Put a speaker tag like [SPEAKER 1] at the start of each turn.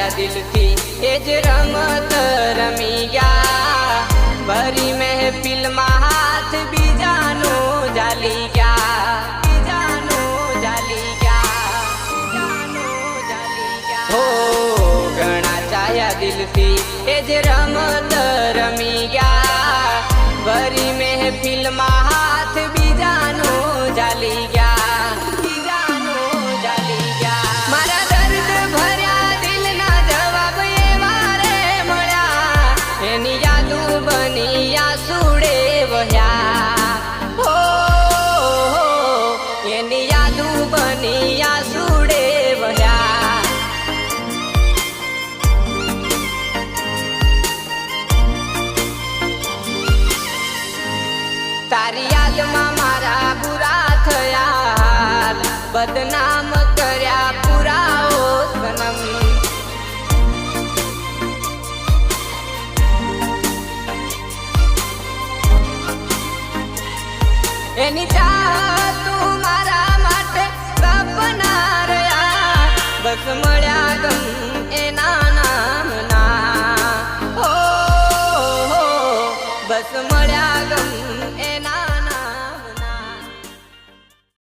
[SPEAKER 1] चाया दिल थी ए ज रमत रमी गया भरी महफिल में हाथ बीजानो जाली गया बीजानो जाली गया बीजानो जाली गया हो घना चाया दिल थी ए ज रमत रमी गया भरी महफिल में हाथ बीजानो जाली गया तारी याद में मारा बुरा थया बदनाम कर्या पूरा ओ सनम एनी चाह तू मारा माटे सपना रया बस मळ्या गम एना नामना हो बस मळ्या